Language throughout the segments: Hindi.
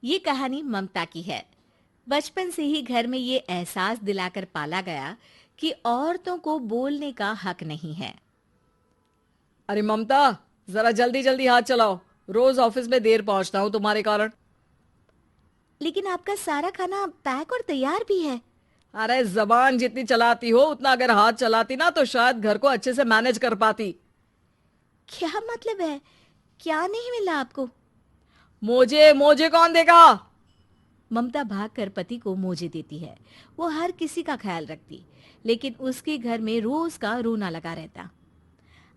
ये कहानी ममता की है। बचपन से ही घर में ये एहसास दिलाकर पाला गया कि औरतों को बोलने का हक नहीं है। अरे ममता, जरा जल्दी जल्दी हाथ चलाओ। रोज ऑफिस में देर पहुंचता हूँ तुम्हारे कारण। लेकिन आपका सारा खाना पैक और तैयार भी है। अरे जबान जितनी चलाती हो उतना अगर हाथ चलाती ना तो शायद घर को अच्छे से मैनेज कर पाती। क्या मतलब है? क्या नहीं मिला आपको? मोजे मोजे कौन देगा? ममता भागकर पति को मोजे देती है। वो हर किसी का ख्याल रखती, लेकिन उसके घर में रोज का रोना लगा रहता।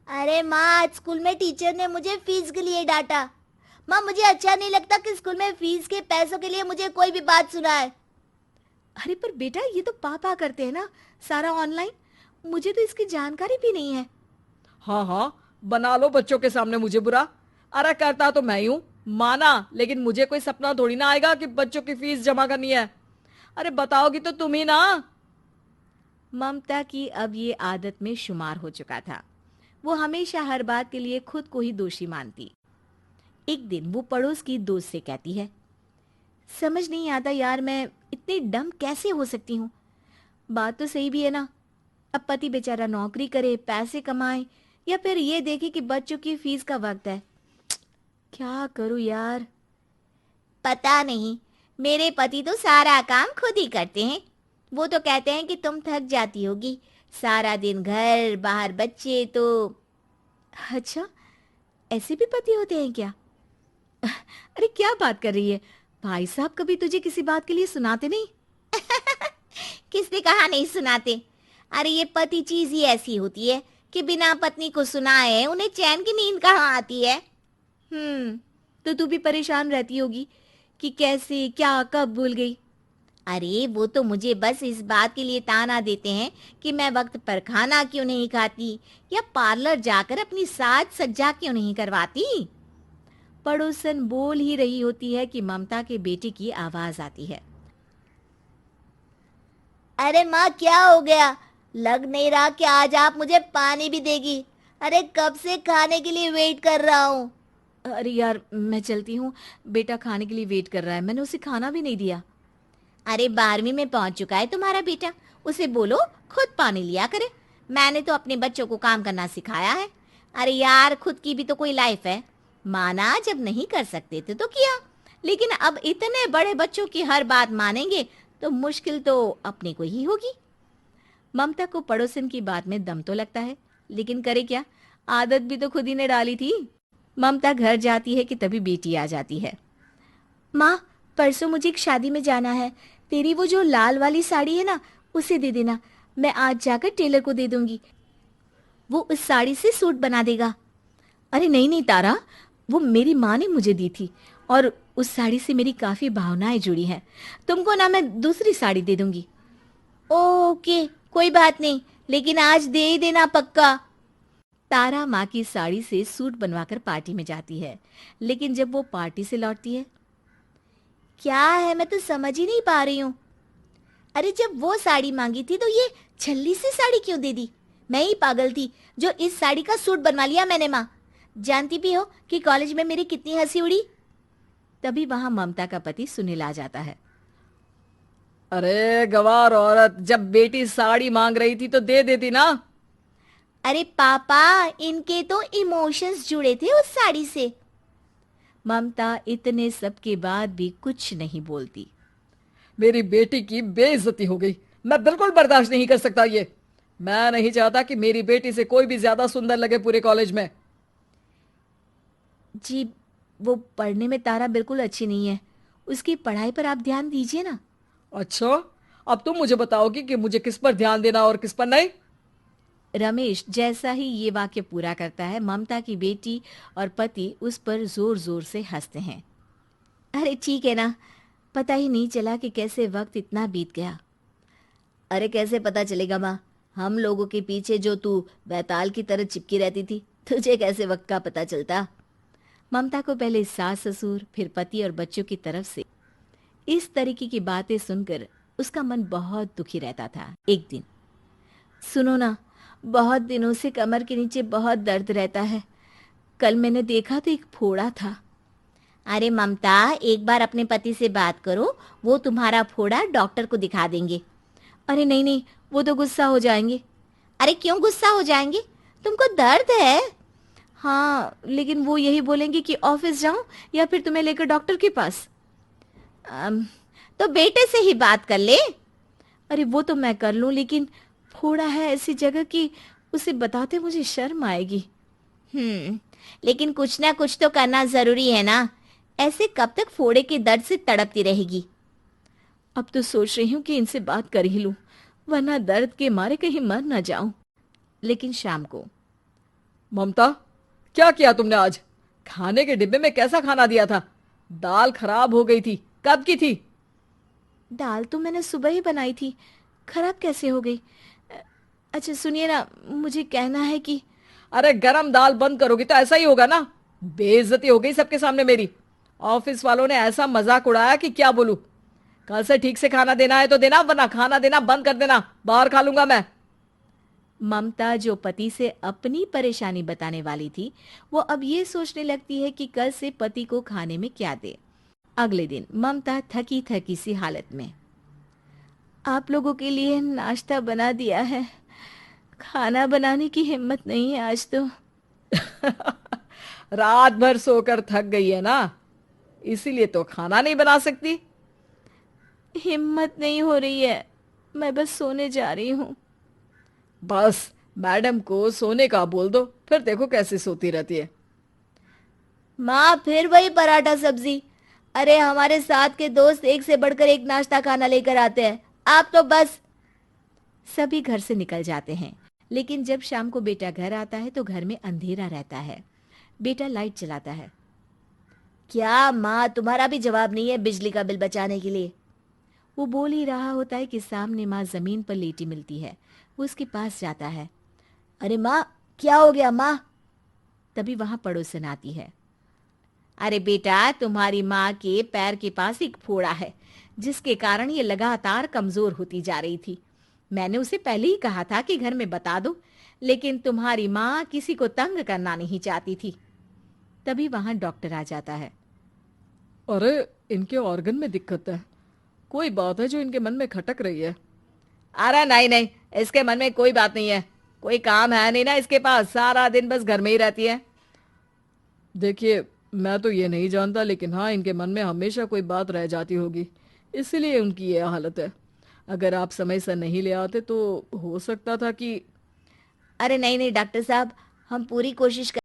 अरे माँ, आज स्कूल में टीचर ने मुझे फीस के लिए डांटा। माँ, मुझे अच्छा नहीं लगता कि स्कूल में फीस के पैसों के लिए मुझे कोई भी बात सुनाए। अरे पर बेटा, ये तो पापा करते हैं ना, सारा ऑनलाइन। मुझे तो इसकी जानकारी भी नहीं है। हाँ हाँ, बना लो बच्चों के सामने मुझे बुरा। अरे करता तो मैं ही हूँ, माना, लेकिन मुझे कोई सपना थोड़ी ना आएगा कि बच्चों की फीस जमा करनी है। अरे बताओगी तो तुम ही ना। ममता की अब ये आदत में शुमार हो चुका था। वो हमेशा हर बात के लिए खुद को ही दोषी मानती। एक दिन वो पड़ोस की दोस्त से कहती है, समझ नहीं आता यार, मैं इतनी डम कैसे हो सकती हूँ। बात तो सही भी है ना। अब पति बेचारा नौकरी करे, पैसे कमाए, या फिर ये देखे कि बच्चों की फीस का वक्त है। क्या करूँ यार। पता नहीं, मेरे पति तो सारा काम खुद ही करते हैं। वो तो कहते हैं कि तुम थक जाती होगी, सारा दिन घर बाहर बच्चे तो। अच्छा, ऐसे भी पति होते हैं क्या? अरे क्या बात कर रही है? भाई साहब कभी तुझे किसी बात के लिए सुनाते नहीं? किसने कहा नहीं सुनाते? अरे ये पति चीज ही ऐसी होती है कि बिना पत्नी को सुनाए उन्हें चैन की नींद कहाँ आती है। तो तू भी परेशान रहती होगी कि कैसे, क्या, कब भूल गई। अरे वो तो मुझे बस इस बात के लिए ताना देते हैं कि मैं वक्त पर खाना क्यों नहीं खाती या पार्लर जाकर अपनी साज सज्जा क्यों नहीं करवाती। पड़ोसन बोल ही रही होती है कि ममता के बेटे की आवाज आती है। अरे माँ, क्या हो गया? लग नहीं रहा कि आज आप मुझे पानी भी देगी। अरे कब से खाने के लिए वेट कर रहा हूँ। अरे यार, मैं चलती हूँ। बेटा खाने के लिए वेट कर रहा है, मैंने उसे खाना भी नहीं दिया। अरे 12वीं में पहुंच चुका है तुम्हारा बेटा, उसे बोलो खुद पानी लिया करे। मैंने तो अपने बच्चों को काम करना सिखाया है। अरे यार, खुद की भी तो कोई लाइफ है। माना जब नहीं कर सकते थे तो किया, लेकिन अब इतने बड़े बच्चों की हर बात मानेंगे तो मुश्किल तो अपने को ही होगी। ममता को पड़ोसन की बात में दम तो लगता है, लेकिन करे क्या, आदत भी तो खुद ही ने डाली थी। ममता घर जाती है कि तभी बेटी आ जाती है। माँ, परसों मुझे एक शादी में जाना है। तेरी वो जो लाल वाली साड़ी है ना, उसे दे देना। मैं आज जाकर टेलर को दे दूंगी, वो उस साड़ी से सूट बना देगा। अरे नहीं नहीं तारा, वो मेरी माँ ने मुझे दी थी, और उस साड़ी से मेरी काफी भावनाएं जुड़ी हैं। तुमको ना मैं दूसरी साड़ी दे दूंगी। ओके, कोई बात नहीं, लेकिन आज दे ही देना पक्का। तारा माँ की साड़ी से सूट बनवाकर पार्टी में जाती है, लेकिन जब वो पार्टी से लौटती है। क्या है, मैं तो समझ ही नहीं पा रही हूँ। अरे जब वो साड़ी मांगी थी तो ये छल्ली सी साड़ी क्यों दे दी? मैं ही पागल थी जो इस साड़ी का सूट बनवा लिया मैंने। माँ, जानती भी हो कि कॉलेज में मेरी कितनी हंसी उड़ी। तभी वहां ममता का पति सुनील आ जाता है। अरे गवार औरत, जब बेटी साड़ी मांग रही थी तो दे देती ना। अरे पापा, इनके तो इमोशंस जुड़े थे उस साड़ी से। ममता इतने सब के बाद भी कुछ नहीं बोलती। मेरी बेटी की बेइज्जती हो गई। मैं बिल्कुल बर्दाश्त नहीं कर सकता ये। मैं नहीं चाहता कि मेरी बेटी से कोई भी ज्यादा सुंदर लगे पूरे कॉलेज में। जी, वो पढ़ने में तारा बिल्कुल अच्छी नहीं है, उसकी पढ़ाई पर आप ध्यान दीजिए ना। अच्छा, अब तुम मुझे बताओगी कि मुझे किस पर ध्यान देना और किस पर नहीं। रमेश जैसा ही ये वाक्य पूरा करता है, ममता की बेटी और पति उस पर जोर जोर से हंसते हैं। अरे ठीक है ना, पता ही नहीं चला कि कैसे वक्त इतना बीत गया। अरे कैसे पता चलेगा माँ, हम लोगों के पीछे जो तू बैताल की तरह चिपकी रहती थी, तुझे कैसे वक्त का पता चलता? ममता को पहले सास ससुर, फिर पति और बच्चों की तरफ से इस तरीके की बातें सुनकर उसका मन बहुत दुखी रहता था। एक दिन, सुनो ना, बहुत दिनों से कमर के नीचे बहुत दर्द रहता है। कल मैंने देखा तो एक फोड़ा था। अरे ममता, एक बार अपने पति से बात करो, वो तुम्हारा फोड़ा डॉक्टर को दिखा देंगे। अरे नहीं नहीं, वो तो गुस्सा हो जाएंगे। अरे क्यों गुस्सा हो जाएंगे? तुमको दर्द है? हाँ, लेकिन वो यही बोलेंगे कि ऑफिस जाऊं या फिर तुम्हें लेकर डॉक्टर के पास। अम, तो बेटे से ही बात कर ले। अरे वो तो मैं कर लूं, लेकिन फोड़ा है ऐसी जगह कि उसे बताते मुझे शर्म आएगी। लेकिन कुछ ना कुछ तो करना जरूरी है ना। ऐसे कब तक फोड़े के दर्द से तड़पती रहेगी? अब तो सोच रही हूँ कि इनसे बात कर ही लूं, वरना दर्द के मारे कहीं मर ना जाऊं। लेकिन शाम को, ममता, क्या किया तुमने आज? खाने के डिब्बे में कैसा खाना दिया था? दाल खराब हो गई थी। कब की थी? दाल तो मैंने सुबह ही बनाई थी, खराब कैसे हो गई? अच्छा सुनिए ना, मुझे कहना है कि अरे गरम दाल बंद करोगी तो ऐसा ही होगा ना। बेइज्जती हो गई सबके सामने मेरी। ऑफिस वालों ने ऐसा मजाक उड़ाया कि क्या बोलूं। कल से ठीक से खाना देना है तो देना, वरना खाना देना बंद कर देना। बाहर खा लूंगा मैं। ममता, जो पति से अपनी परेशानी बताने वाली थी, वो अब ये सोचने लगती है कि कल से पति को खाने में क्या दे। अगले दिन ममता थकी थकी सी हालत में, आप लोगों के लिए नाश्ता बना दिया है, खाना बनाने की हिम्मत नहीं है आज तो। रात भर सोकर थक गई है ना, इसीलिए तो खाना नहीं बना सकती। हिम्मत नहीं हो रही है, मैं बस सोने जा रही हूँ। बस मैडम को सोने का बोल दो, फिर देखो कैसे सोती रहती है। माँ, फिर वही पराठा सब्जी। अरे हमारे साथ के दोस्त एक से बढ़कर एक नाश्ता खाना लेकर आते हैं, आप तो बस। सभी घर से निकल जाते हैं, लेकिन जब शाम को बेटा घर आता है तो घर में अंधेरा रहता है। बेटा लाइट जलाता है। क्या माँ, तुम्हारा भी जवाब नहीं है बिजली का बिल बचाने के लिए? वो बोल ही रहा होता है कि सामने माँ जमीन पर लेटी मिलती है। वो उसके पास जाता है। अरे माँ, क्या हो गया माँ? तभी वहां पड़ोसन आती है। अरे बेटा, तुम्हारी माँ के पैर के पास एक फोड़ा है, जिसके कारण ये लगातार कमजोर होती जा रही थी। मैंने उसे पहले ही कहा था कि घर में बता दो, लेकिन तुम्हारी माँ किसी को तंग करना नहीं चाहती थी। तभी वहां डॉक्टर आ जाता है। अरे इनके ऑर्गन में दिक्कत है, कोई बात है जो इनके मन में खटक रही है। अरे नहीं नहीं, इसके मन में कोई बात नहीं है। कोई काम है नहीं ना इसके पास, सारा दिन बस घर में ही रहती है। देखिए, मैं तो ये नहीं जानता, लेकिन हाँ, इनके मन में हमेशा कोई बात रह जाती होगी, इसीलिए उनकी ये हालत है। अगर आप समय से नहीं ले आते तो हो सकता था कि। अरे नहीं नहीं डॉक्टर साहब, हम पूरी कोशिश